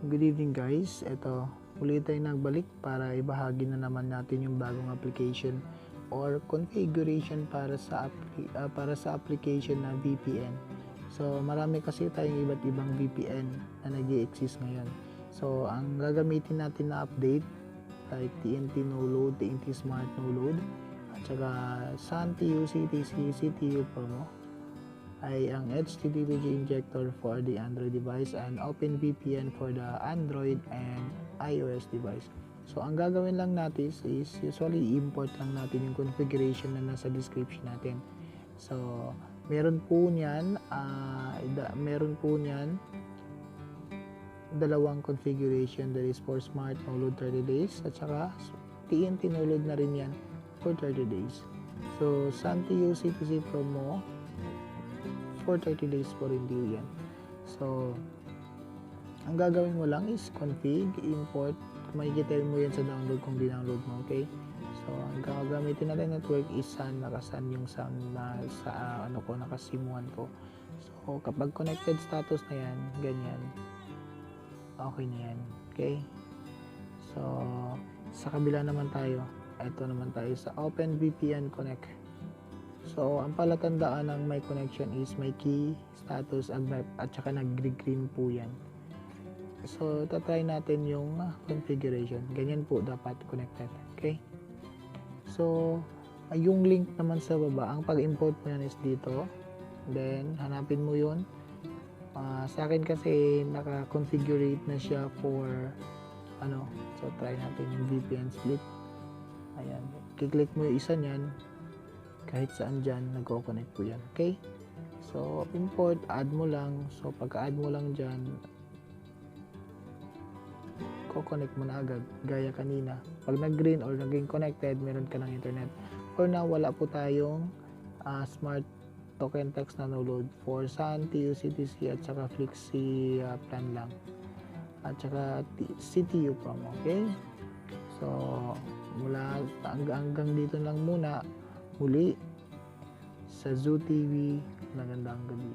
Good evening guys. Ito, muli tayo nagbalik para ibahagi na naman natin yung bagong application or configuration para sa application na VPN. So, marami kasi tayong iba't ibang VPN na nag-i-exist ngayon. So, ang gagamitin natin na update like TNT no load, TNT Smart no load, at saka SunTU CTC CTU Promo ay ang HTTPG injector for the Android device and OpenVPN for the Android and iOS device. So, ang gagawin lang natin is usually import lang natin yung configuration na nasa description natin. So, meron po niyan dalawang configuration, that is for Smart no load 30 days at saka TNT no load na rin yan for 30 days. So, SunTU CTC Promo for 30 days po rin din yan. So, ang gagawin mo lang is config, import. Makikita mo yan sa download kung di-download mo, okay? So, ang gagamitin natin network is SUN, naka-SUN yung SUN na sa nakasimuan ko. So, kapag connected status na yan, ganyan, okay na yan, okay? So, sa kabila naman tayo, ito naman tayo sa OpenVPN Connect. So, ang palatandaan ng my connection is may key, status, at saka nag-green po yan. So, tatry natin yung configuration. Ganyan po dapat connected. Okay? So, yung link naman sa baba, ang pag-import mo yan is dito. Then, hanapin mo yun. Sa akin kasi, naka-configure na siya for, so try natin yung VPN split. Ayan. Kiklik mo yung isa niyan. Kahit saan dyan, nagko-connect po yan. Okay? So, import, add mo lang. So, pagka-add mo lang dyan, ko-connect mo na agad. Gaya kanina. Pag nag-green or naging connected, meron ka ng internet. For now, wala po tayong smart token text na no-load for SunTU, CTC, at saka Flixi plan lang. At saka CTU Promo. Okay? So, mula hanggang dito lang muna. Muli sa Zoo TV, magandang gabi.